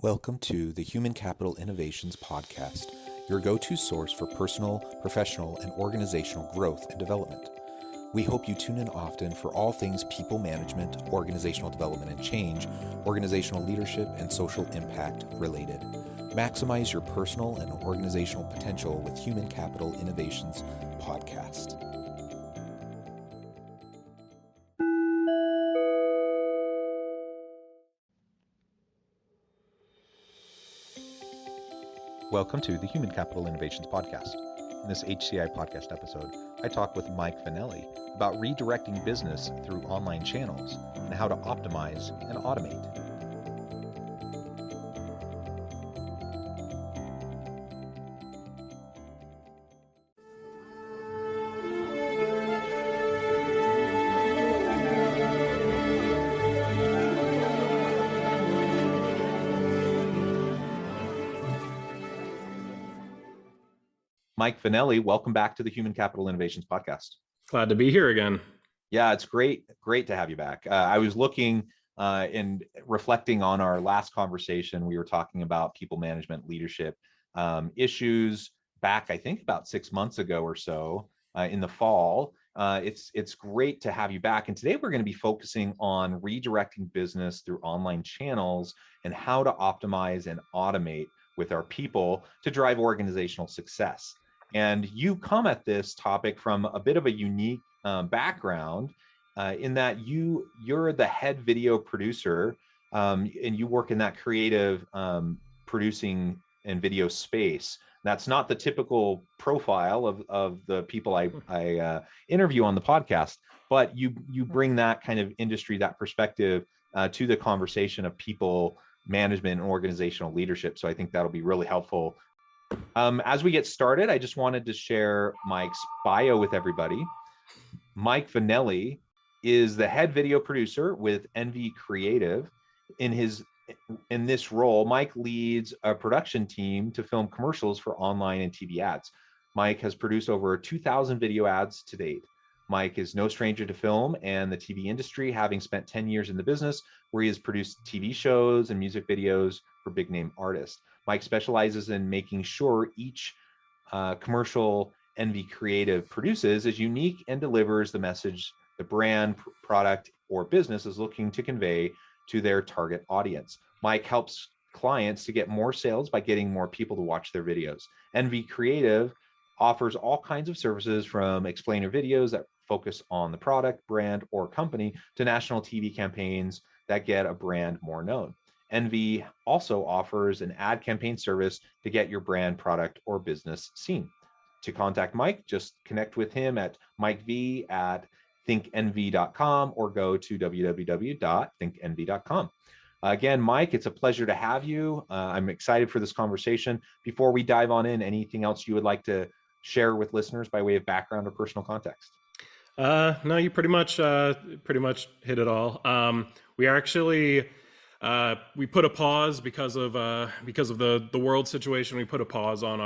Welcome to the Human Capital Innovations Podcast, your go-to source for personal, professional, and organizational growth and development. We hope you tune in often for all things people management, organizational development and change, organizational leadership, and social impact related. Maximize your personal and organizational potential with Human Capital Innovations Podcast. Welcome to the Human Capital Innovations Podcast. In this HCI podcast episode, I talk with Mike Finelli about redirecting business through online channels and how to optimize and automate. Mike Finelli, welcome back to the Human Capital Innovations Podcast. Glad to be here again. Yeah, it's great to have you back. I was looking and reflecting on our last conversation. We were talking about people management, leadership issues back, I think, about 6 months ago or so in the fall. It's great to have you back. And today we're going to be focusing on redirecting business through online channels and how to optimize and automate with our people to drive organizational success. And you come at this topic from a bit of a unique background in that you're the head video producer and you work in that creative producing and video space. That's not the typical profile of the people I interview on the podcast, but you bring that kind of industry, that perspective to the conversation of people management and organizational leadership. So I think that'll be really helpful. As we get started, I just wanted to share Mike's bio with everybody. Mike Finelli is the head video producer with NV Creative. In this role, Mike leads a production team to film commercials for online and TV ads. Mike has produced over 2,000 video ads to date. Mike is no stranger to film and the TV industry, having spent 10 years in the business where he has produced TV shows and music videos for big name artists. Mike specializes in making sure each commercial NV Creative produces is unique and delivers the message the brand, product, or business is looking to convey to their target audience. Mike helps clients to get more sales by getting more people to watch their videos. NV Creative offers all kinds of services from explainer videos that focus on the product, brand, or company to national TV campaigns that get a brand more known. NV also offers an ad campaign service to get your brand, product, or business seen. To contact Mike, just connect with him at mikevee@thinknv.com or go to www.thinknv.com. Again, Mike, it's a pleasure to have you. I'm excited for this conversation. Before we dive on in, anything else you would like to share with listeners by way of background or personal context? No, you pretty much hit it all. We are actually we put a pause because of the world situation. We put a pause on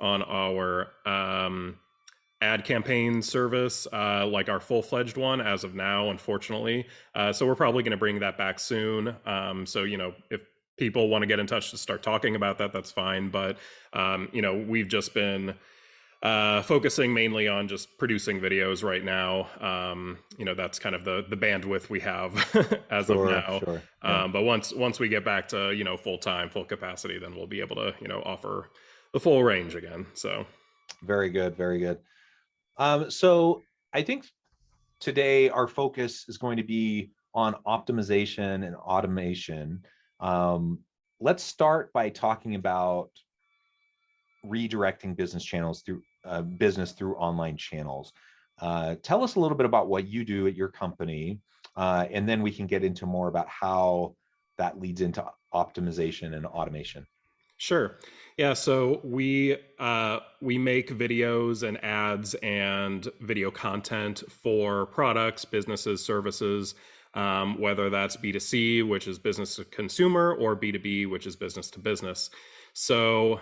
our ad campaign service, like our full-fledged one as of now, unfortunately. So we're probably going to bring that back soon. So if people want to get in touch to start talking about that, that's fine. But we've just been focusing mainly on just producing videos right now. That's kind of the bandwidth we have as of now. Sure. Yeah. But once we get back to, full time, full capacity, then we'll be able to, offer the full range again. So very good. Very good. So I think today our focus is going to be on optimization and automation. Let's start by talking about redirecting business through online channels. Tell us a little bit about what you do at your company, and then we can get into more about how that leads into optimization and automation. Sure. Yeah. So we make videos and ads and video content for products, businesses, services, whether that's B2C, which is business to consumer, or B2B, which is business to business. So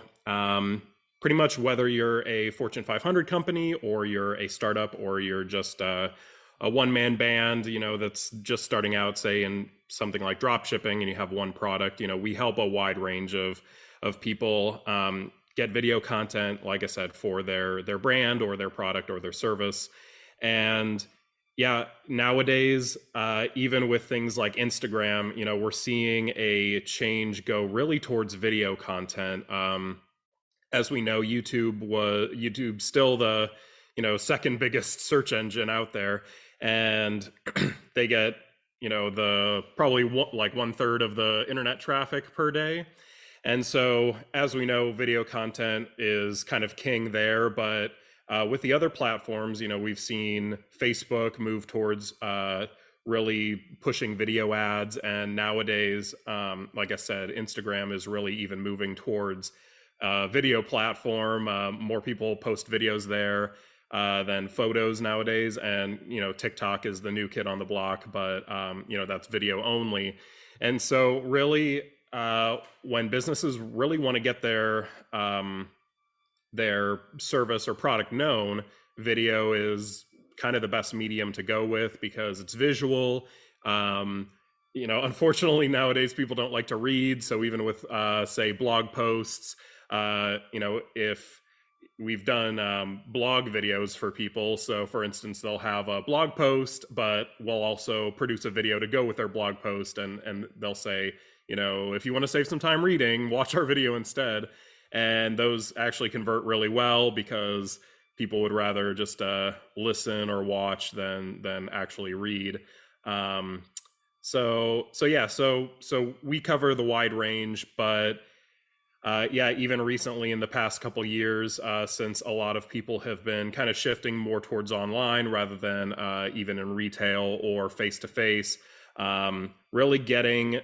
pretty much whether you're a Fortune 500 company or you're a startup or you're just a one-man band, that's just starting out, say something like drop shipping and you have one product, we help a wide range of people get video content, like I said, for their brand or their product or their service. And yeah, nowadays, even with things like Instagram, we're seeing a change go really towards video content. As we know, YouTube's still the second biggest search engine out there, and they get the probably like 1/3 of the internet traffic per day. And so, as we know, video content is kind of king there. But with the other platforms, we've seen Facebook move towards really pushing video ads. And nowadays, like I said, Instagram is really even moving towards video platform. More people post videos there than photos nowadays. And, TikTok is the new kid on the block, but, that's video only. And so really, when businesses really want to get their service or product known, video is kind of the best medium to go with because it's visual. Unfortunately nowadays people don't like to read. So even with, say, blog posts, if we've done blog videos for people. So for instance, they'll have a blog post, but we'll also produce a video to go with their blog post. And they'll say, if you want to save some time reading, watch our video instead. And those actually convert really well because people would rather just listen or watch than actually read. So we cover the wide range, but even recently in the past couple years, since a lot of people have been kind of shifting more towards online rather than even in retail or face-to-face, really getting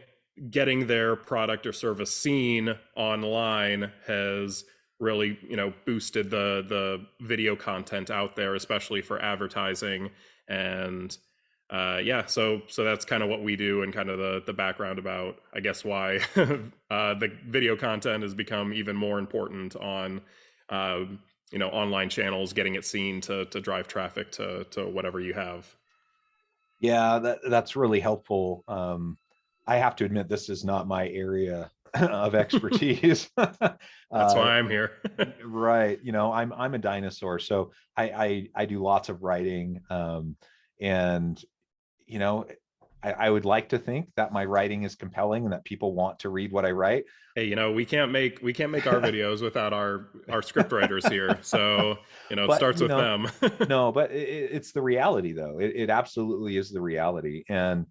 their product or service seen online has really, boosted the video content out there, especially for advertising. And so that's kind of what we do and kind of the background about, I guess, why the video content has become even more important on, online channels, getting it seen to drive traffic to whatever you have. Yeah, that's really helpful. I have to admit, this is not my area of expertise. That's why I'm here. Right. I'm a dinosaur, so I do lots of writing, and I would like to think that my writing is compelling and that people want to read what I write. Hey, we can't make our videos without our script writers here. So, it But, starts with them. No, but it's the reality, though. It absolutely is the reality. And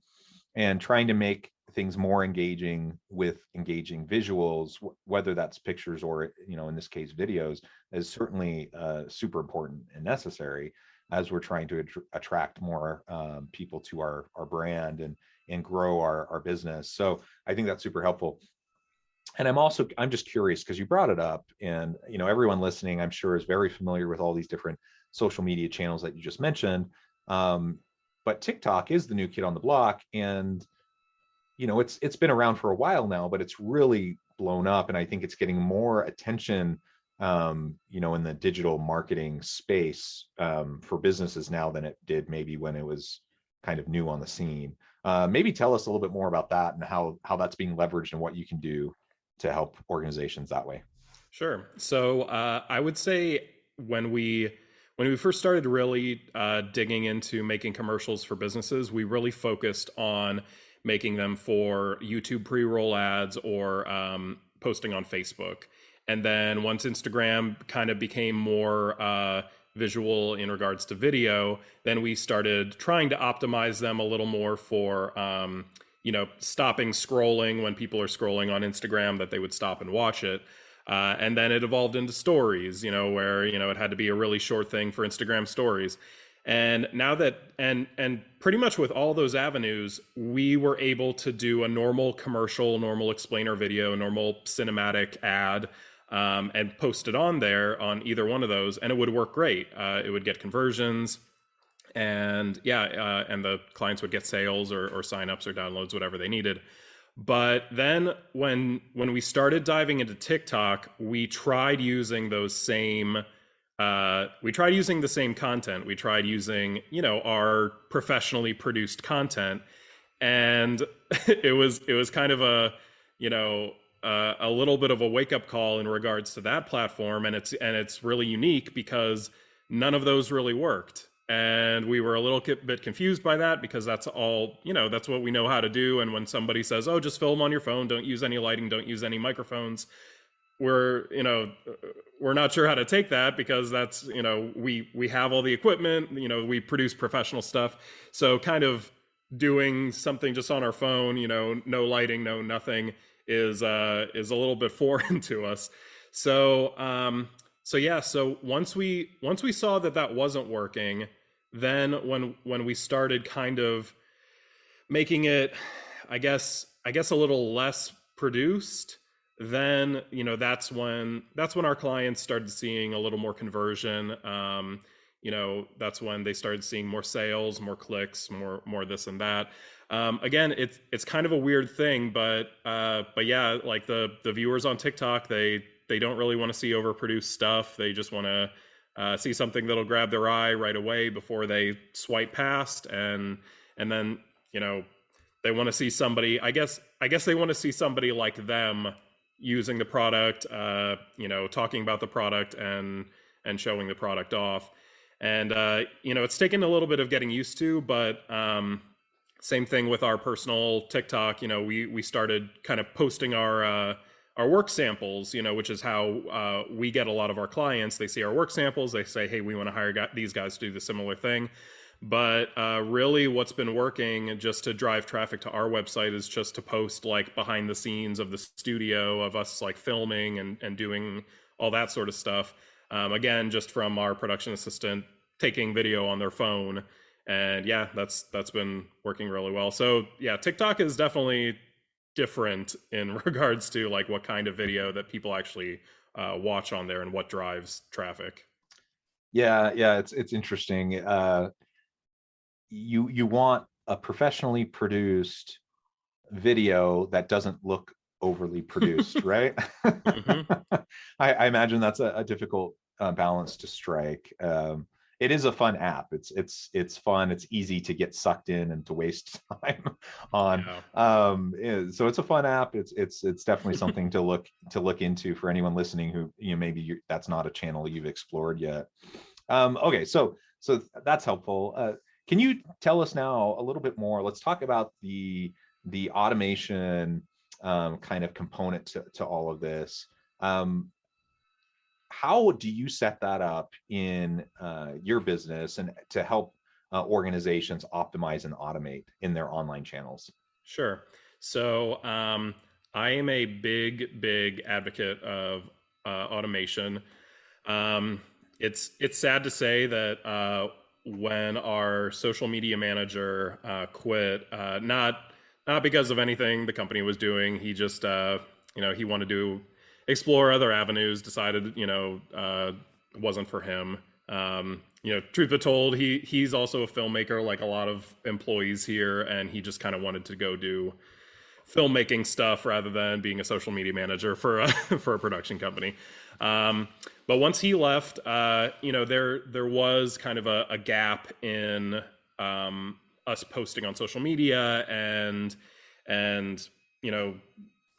trying to make things more engaging with engaging visuals, whether that's pictures or, in this case, videos, is certainly super important and necessary as we're trying to attract more people to our brand and grow our business. So I think that's super helpful. And I'm just curious because you brought it up, and everyone listening, I'm sure, is very familiar with all these different social media channels that you just mentioned. But TikTok is the new kid on the block, and it's been around for a while now, but it's really blown up, and I think it's getting more attention, in the digital marketing space for businesses now than it did maybe when it was kind of new on the scene. Maybe tell us a little bit more about that and how that's being leveraged and what you can do to help organizations that way. Sure. So I would say when we first started really digging into making commercials for businesses, we really focused on making them for YouTube pre-roll ads or posting on Facebook. And then once Instagram kind of became more visual in regards to video, then we started trying to optimize them a little more for, stopping scrolling when people are scrolling on Instagram, that they would stop and watch it. And then it evolved into stories, where, it had to be a really short thing for Instagram stories. And now that, and pretty much with all those avenues, we were able to do a normal commercial, normal explainer video, normal cinematic ad, and post it on there on either one of those, and it would work great. It would get conversions, and and the clients would get sales or signups or downloads, whatever they needed. But then when we started diving into TikTok, we tried using those same we tried using the same content. We tried using, our professionally produced content. and it was kind of a, you know, a little bit of a wake up call in regards to that platform, and it's really unique because none of those really worked, and we were a little bit confused by that because that's all, you know, that's what we know how to do. And when somebody says, oh, just film on your phone, don't use any lighting, don't use any microphones, we're, you know, we're not sure how to take that because that's, you know, we have all the equipment, you know, we produce professional stuff. So kind of doing something just on our phone, you know, no lighting, no nothing, is a little bit foreign to us. So so yeah, so once we saw that that wasn't working, then when we started kind of making it, I guess a little less produced, then, you know, that's when our clients started seeing a little more conversion. You know, that's when they started seeing more sales, more clicks, more this and that. Again, it's kind of a weird thing, but yeah, like the viewers on TikTok, they don't really want to see overproduced stuff. They just want to see something that'll grab their eye right away before they swipe past, and then, you know, they want to see somebody. I guess they want to see somebody like them using the product, you know, talking about the product and showing the product off. And you know, it's taken a little bit of getting used to, but same thing with our personal TikTok. You know, we started kind of posting our work samples, you know, which is how we get a lot of our clients. They see our work samples, they say, hey, we want to hire these guys to do the similar thing. But really what's been working just to drive traffic to our website is just to post like behind the scenes of the studio, of us like filming and doing all that sort of stuff. Again, just from our production assistant taking video on their phone. And yeah, that's been working really well. So yeah, TikTok is definitely different in regards to like what kind of video that people actually watch on there and what drives traffic. Yeah, it's interesting. You want a professionally produced video that doesn't look overly produced, right? Hmm. I imagine that's a difficult balance to strike. It is a fun app. It's fun. It's easy to get sucked in and to waste time on. Yeah. So it's a fun app. It's definitely something to look into for anyone listening who, you know, maybe that's not a channel you've explored yet. Okay, so that's helpful. Can you tell us now a little bit more? Let's talk about the automation kind of component to all of this. How do you set that up in your business and to help organizations optimize and automate in their online channels? Sure. So I am a big advocate of automation. Um, it's sad to say that when our social media manager quit, not because of anything the company was doing, he just you know, he wanted to explore other avenues, decided, you know, it wasn't for him. You know, truth be told, he's also a filmmaker like a lot of employees here, and he just kind of wanted to go do filmmaking stuff rather than being a social media manager for a for a production company. But once he left, you know, there was kind of a gap in us posting on social media and you know,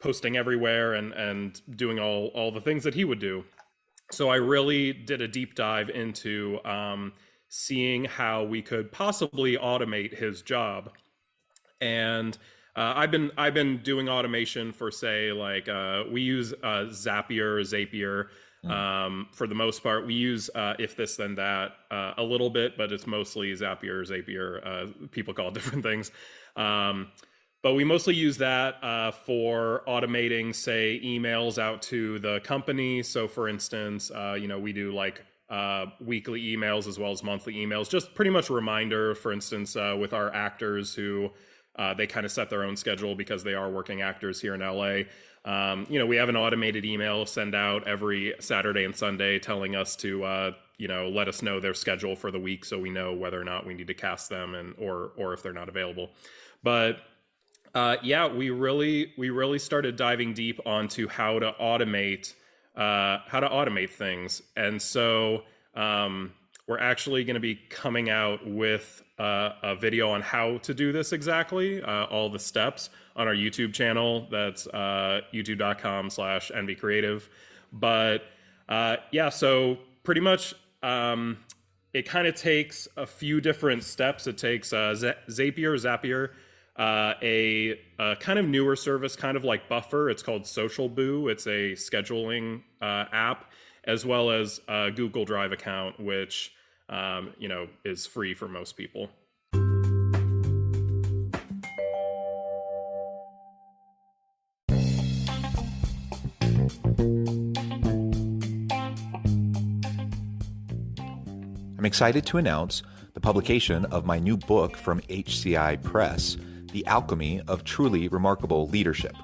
posting everywhere and doing all the things that he would do. So I really did a deep dive into seeing how we could possibly automate his job. And I've been doing automation for, say, like we use Zapier. Mm. For the most part, we use if this then that a little bit, but it's mostly Zapier. People call it different things. But we mostly use that for automating, say, emails out to the company. So for instance, you know, we do like weekly emails as well as monthly emails, just pretty much a reminder, for instance, with our actors who they kind of set their own schedule because they are working actors here in LA. You know, we have an automated email send out every Saturday and Sunday telling us to, you know, let us know their schedule for the week so we know whether or not we need to cast them and or if they're not available. But yeah, we really started diving deep onto how to automate things, and so we're actually going to be coming out with a video on how to do this exactly, all the steps on our YouTube channel. That's youtube.com/nvcreative. But yeah, so pretty much it kind of takes a few different steps. It takes Zapier, a kind of newer service, kind of like Buffer. It's called Social Boo. It's a scheduling app, as well as a Google Drive account, which is free for most people. I'm excited to announce the publication of my new book from HCI Press, The Alchemy of Truly Remarkable Leadership: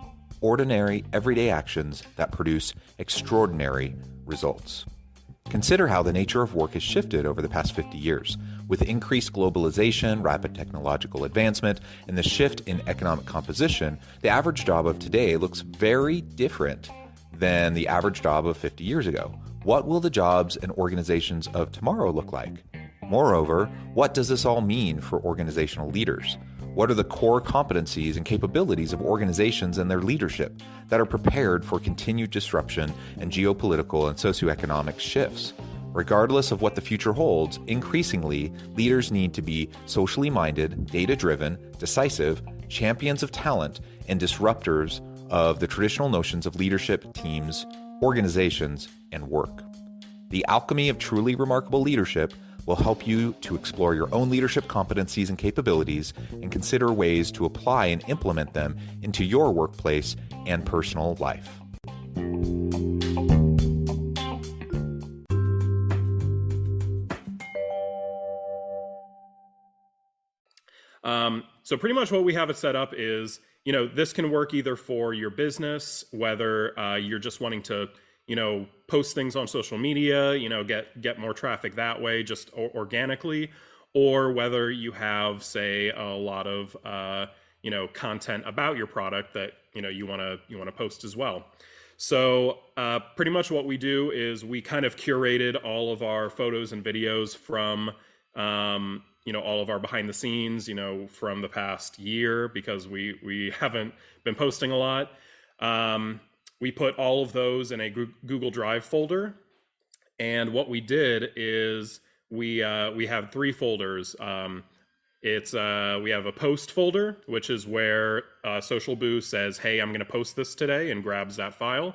Ordinary, Everyday Actions that Produce Extraordinary Results. Consider how the nature of work has shifted over the past 50 years. With increased globalization, rapid technological advancement, and the shift in economic composition, the average job of today looks very different than the average job of 50 years ago. What will the jobs and organizations of tomorrow look like? Moreover, what does this all mean for organizational leaders? What are the core competencies and capabilities of organizations and their leadership that are prepared for continued disruption and geopolitical and socioeconomic shifts? Regardless of what the future holds, increasingly, leaders need to be socially minded, data-driven, decisive, champions of talent, and disruptors of the traditional notions of leadership, teams, organizations, and work. The Alchemy of Truly Remarkable Leadership will help you to explore your own leadership competencies and capabilities and consider ways to apply and implement them into your workplace and personal life. So pretty much what we have it set up is, this can work either for your business, whether you're just wanting to, post things on social media, get more traffic that way, just organically, or whether you have, say, a lot of, content about your product that, you want to post as well. So pretty much what we do is we kind of curated all of our photos and videos from, all of our behind the scenes, from the past year, because we haven't been posting a lot. We put all of those in a Google Drive folder. And what we did is we have three folders. We have a post folder, which is where Social Boo says, hey, I'm going to post this today, and grabs that file.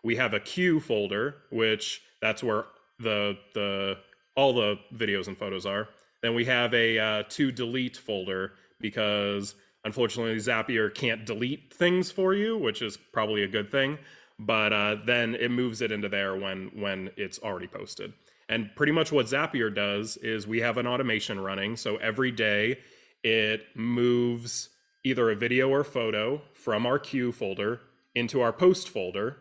We have a queue folder, which that's where all the videos and photos are. Then we have a to delete folder, because unfortunately Zapier can't delete things for you, which is probably a good thing. But then it moves it into there when it's already posted. And pretty much what Zapier does is we have an automation running. So every day it moves either a video or photo from our queue folder into our post folder.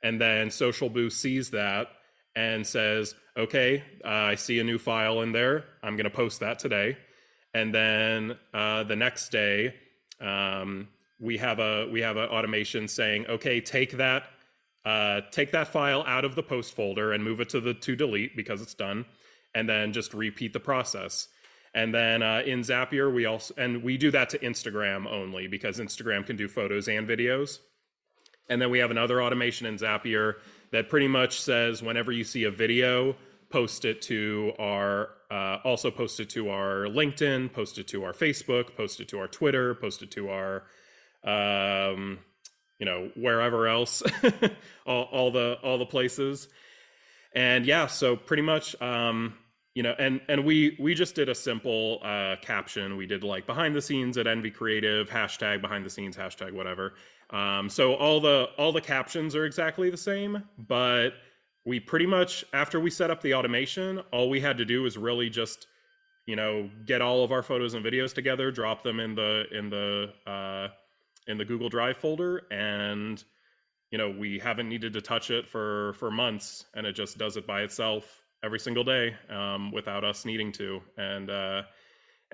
And then Social Boost sees that and says, okay, I see a new file in there. I'm going to post that today. And then the next day, we have an automation saying, okay, take that file out of the post folder and move it to the to delete, because it's done, and then just repeat the process. And then in Zapier, we do that to Instagram only, because Instagram can do photos and videos. And then we have another automation in Zapier that pretty much says, whenever you see a video, post it to our LinkedIn, post it to our Facebook, post it to our Twitter, post it to our wherever else, all the places. And yeah, so pretty much, and we just did a simple caption. We did like behind the scenes at NV Creative, hashtag behind the scenes, hashtag whatever. So all the captions are exactly the same, but we pretty much, after we set up the automation, all we had to do was really just, get all of our photos and videos together, drop them in the Google Drive folder, and we haven't needed to touch it for months, and it just does it by itself every single day, without us needing to. And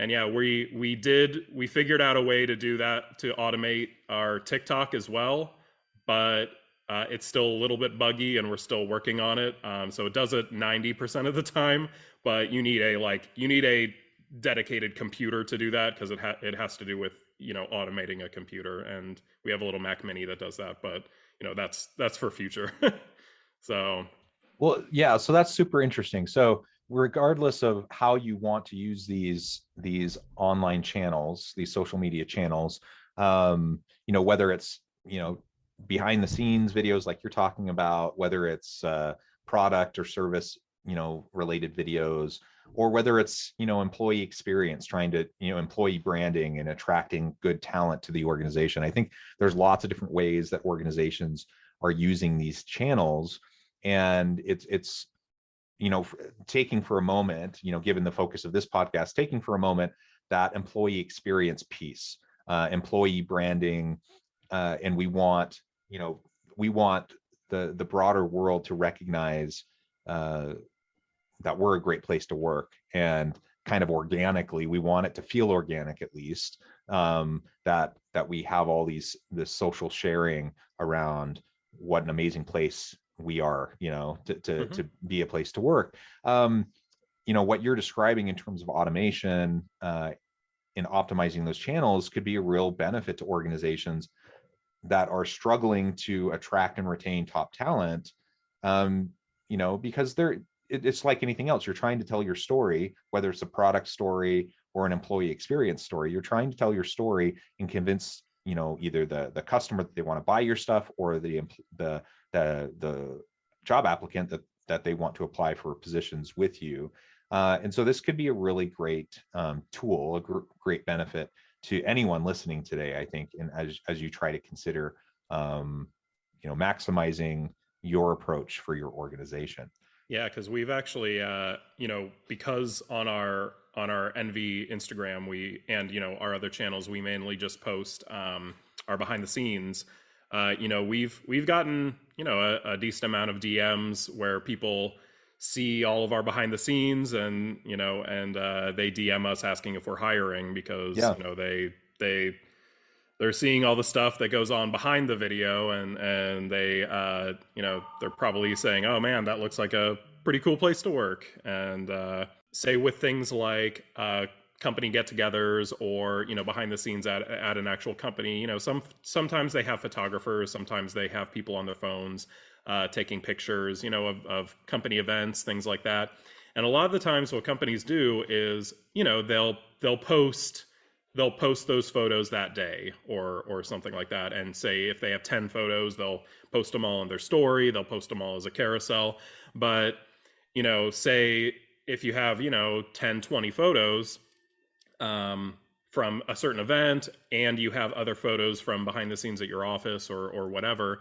yeah, we figured out a way to do that, to automate our TikTok as well, but it's still a little bit buggy, and we're still working on it. So it does it 90% of the time, but you need a dedicated computer to do that, because it has to do with, automating a computer, and we have a little Mac Mini that does that, but that's for future. So Well, yeah, so that's super interesting. So regardless of how you want to use these online channels, these social media channels, whether it's, behind the scenes videos like you're talking about, whether it's product or service, related videos, or whether it's, employee experience, trying to, employee branding and attracting good talent to the organization. I think there's lots of different ways that organizations are using these channels. And it's taking for a moment, given the focus of this podcast, taking for a moment that employee experience piece, employee branding, and we want the broader world to recognize that we're a great place to work, and kind of organically, we want it to feel organic, at least, that we have all this social sharing around what an amazing place we are, to be a place to work. What you're describing in terms of automation, in optimizing those channels, could be a real benefit to organizations that are struggling to attract and retain top talent. Because it's like anything else. You're trying to tell your story, whether it's a product story or an employee experience story. You're trying to tell your story and convince, either the customer that they want to buy your stuff, or the job applicant that they want to apply for positions with you. And so this could be a really great tool, great benefit to anyone listening today, I think, and as you try to consider, maximizing your approach for your organization. Yeah, because we've actually, because on our NV Instagram, and our other channels, we mainly just post our behind the scenes. We've gotten a decent amount of DMs where people see all of our behind the scenes, and they DM us asking if we're hiring, because they're seeing all the stuff that goes on behind the video, and they they're probably saying, oh man, that looks like a pretty cool place to work. And say with things like company get-togethers, or behind the scenes at an actual company, sometimes they have photographers, sometimes they have people on their phones taking pictures of company events, things like that. And a lot of the times what companies do is they'll post those photos that day, or something like that. And say if they have 10 photos, they'll post them all in their story, they'll post them all as a carousel. But say if you have 10, 20 photos from a certain event, and you have other photos from behind the scenes at your office, or whatever,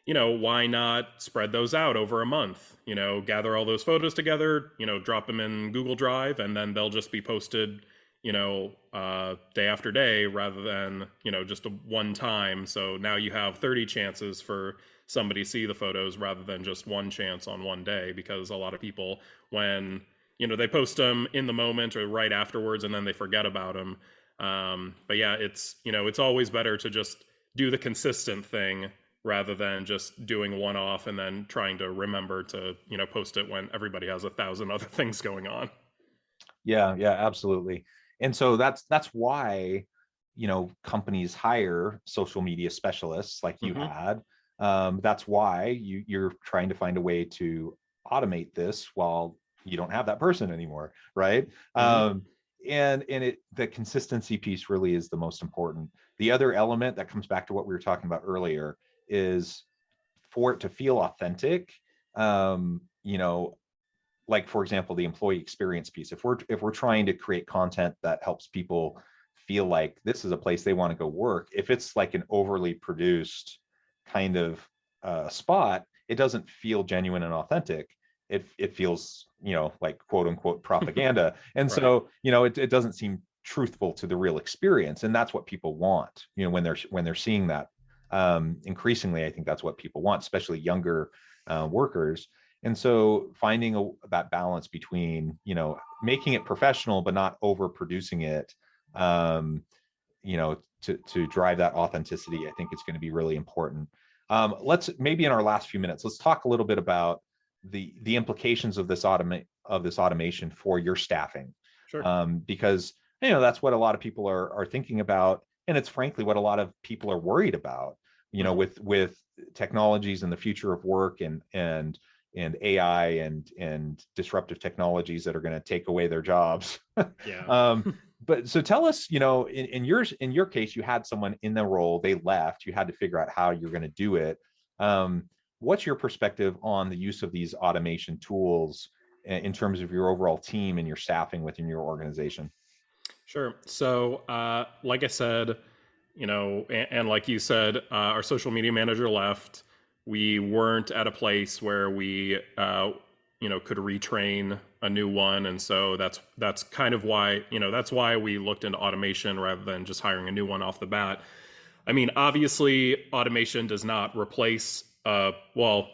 why not spread those out over a month? Gather all those photos together, drop them in Google Drive, and then they'll just be posted day after day, rather than just a one time. So now you have 30 chances for somebody to see the photos, rather than just one chance on one day. Because a lot of people, when they post them in the moment or right afterwards, and then they forget about them. But yeah, it's always better to just do the consistent thing, rather than just doing one off and then trying to remember to post it when everybody has 1,000 other things going on. Yeah, absolutely. And so that's why companies hire social media specialists like you had. That's why you're trying to find a way to automate this while you don't have that person anymore, right? And the consistency piece really is the most important. The other element that comes back to what we were talking about earlier is, for it to feel authentic, like, for example, the employee experience piece. If we're trying to create content that helps people feel like this is a place they want to go work, if it's like an overly produced kind of spot, it doesn't feel genuine and authentic. It feels like quote unquote propaganda. And Right. so it doesn't seem truthful to the real experience. And that's what people want when they're seeing that. Increasingly, I think that's what people want, especially younger workers. And so finding that balance between making it professional but not overproducing it, to drive that authenticity, I think it's going to be really important. Let's maybe in our last few minutes, let's talk a little bit about the implications of this automation for your staffing. Sure. because that's what a lot of people are thinking about, and it's frankly what a lot of people are worried about. Mhm. With technologies and the future of work, and AI and disruptive technologies that are going to take away their jobs. Yeah. But so tell us, in your case, you had someone in the role, they left, you had to figure out how you're going to do it. Um, what's your perspective on the use of these automation tools in terms of your overall team and your staffing within your organization? Sure. So, like I said, and like you said, our social media manager left. We weren't at a place where we, could retrain a new one, and so that's kind of why, that's why we looked into automation rather than just hiring a new one off the bat. I mean, obviously, automation does not replace, well,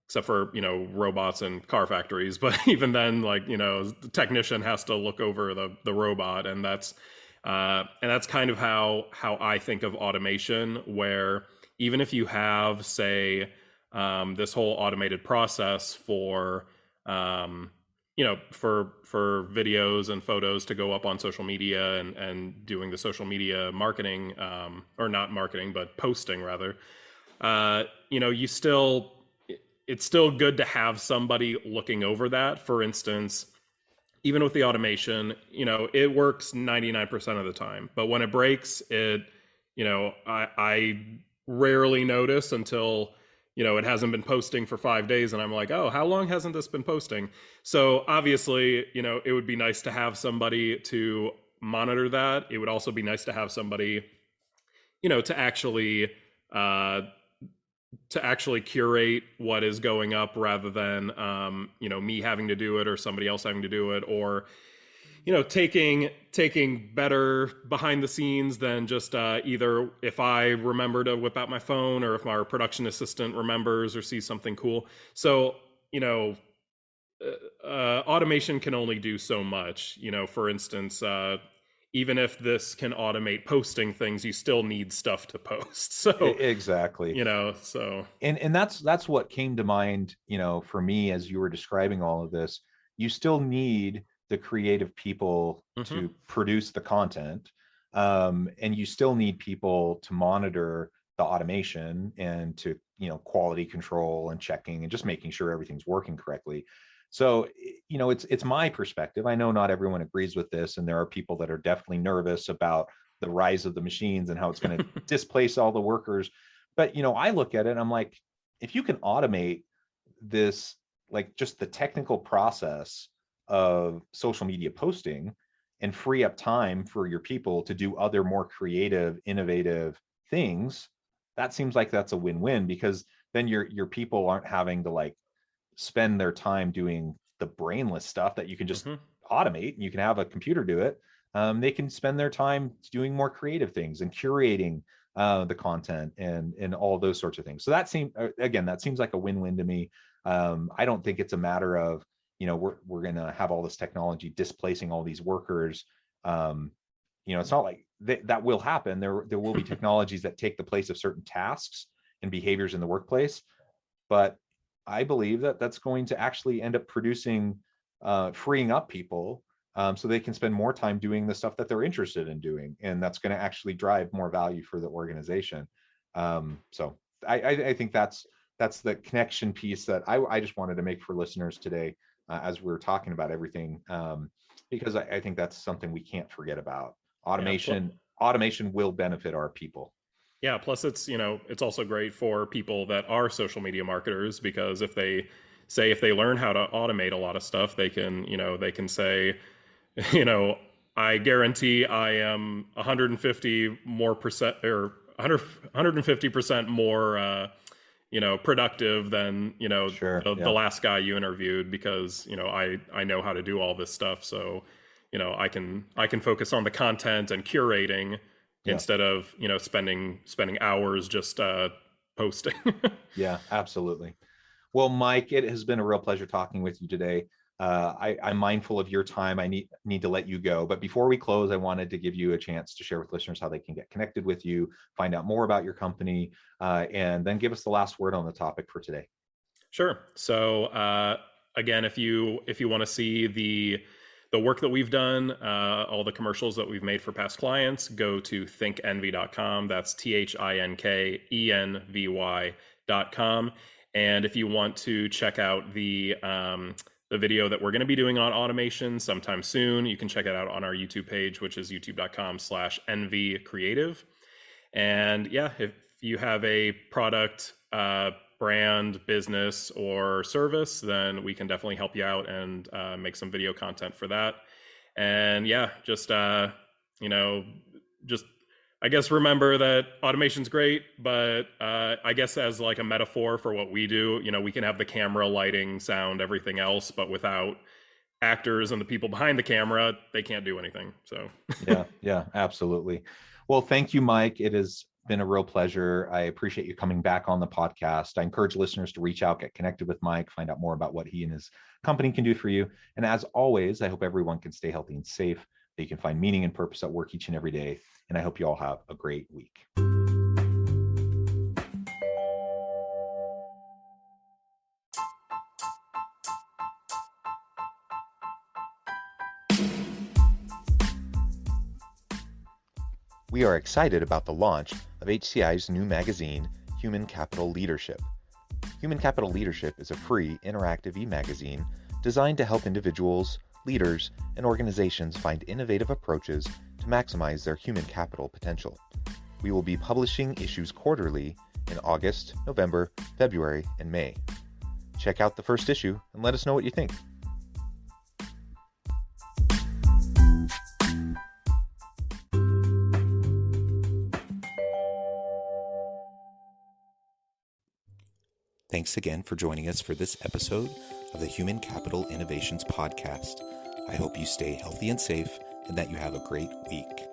except for robots and car factories. But even then, like the technician has to look over the robot, and that's kind of how I think of automation. Where even if you have, say, this whole automated process for for videos and photos to go up on social media, and doing the social media marketing, or not marketing, but posting rather, you still, it's still good to have somebody looking over that. For instance, even with the automation, it works 99% of the time. But when it breaks, I rarely notice until, it hasn't been posting for 5 days. And I'm like, oh, how long hasn't this been posting? So obviously, it would be nice to have somebody to monitor that. It would also be nice to have somebody, to actually, uh, curate what is going up, rather than me having to do it or somebody else having to do it, or taking better behind the scenes than just either if I remember to whip out my phone, or if our production assistant remembers or sees something cool. So you know automation can only do so much. For instance, even if this can automate posting things, you still need stuff to post. So Exactly. so And that's what came to mind, for me as you were describing all of this. You still need the creative people mhm. to produce the content, and you still need people to monitor the automation, and to quality control and checking and just making sure everything's working correctly. So it's my perspective. I know not everyone agrees with this, and there are people that are definitely nervous about the rise of the machines and how it's going to displace all the workers. But I look at it and I'm like, if you can automate this, like just the technical process of social media posting, and free up time for your people to do other more creative, innovative things, that seems like that's a win-win, because then your people aren't having to like spend their time doing the brainless stuff that you can just Mhm. automate, and you can have a computer do it. They can spend their time doing more creative things and curating the content, and all those sorts of things. So that seems like a win-win to me. I don't think it's a matter of we're going to have all this technology displacing all these workers. It's not like that will happen. There will be technologies that take the place of certain tasks and behaviors in the workplace, but I believe that that's going to actually end up producing, freeing up people, so they can spend more time doing the stuff that they're interested in doing, and that's going to actually drive more value for the organization. So I think that's the connection piece that I just wanted to make for listeners today, as we're talking about everything, because I think that's something we can't forget about. Yeah. Automation will benefit our people. Yeah, plus it's also great for people that are social media marketers, because if they learn how to automate a lot of stuff, they can say, you know, I guarantee I am 150 more percent, or 150% more productive than Sure. the Yeah. last guy you interviewed, because I know how to do all this stuff. So I can focus on the content and curating, Yeah. instead of spending hours just posting. Yeah, absolutely. Well, Mike, it has been a real pleasure talking with you today. I'm mindful of your time. I need to let you go, but before we close, I wanted to give you a chance to share with listeners how they can get connected with you, find out more about your company, and then give us the last word on the topic for today. Sure. So again, if you want to see the work that we've done, all the commercials that we've made for past clients, go to thinkenvy.com. That's THINKENVY.com. And if you want to check out the video that we're going to be doing on automation sometime soon, you can check it out on our YouTube page, which is youtube.com/nvcreative. And yeah, if you have a product, brand, business, or service, then we can definitely help you out and make some video content for that. And yeah, just I guess remember that automation's great, but I guess as like a metaphor for what we do, we can have the camera, lighting, sound, everything else, but without actors and the people behind the camera, they can't do anything. So yeah, absolutely. Well, thank you, Mike. It has been a real pleasure. I appreciate you coming back on the podcast. I encourage listeners to reach out, get connected with Mike, find out more about what he and his company can do for you. And as always, I hope everyone can stay healthy and safe, that you can find meaning and purpose at work each and every day. And I hope you all have a great week. We are excited about the launch of HCI's new magazine, Human Capital Leadership. Human Capital Leadership is a free, interactive e-magazine designed to help individuals, leaders, and organizations find innovative approaches to maximize their human capital potential. We will be publishing issues quarterly in August, November, February, and May. Check out the first issue and let us know what you think. Thanks again for joining us for this episode of the Human Capital Innovations Podcast. I hope you stay healthy and safe and that you have a great week.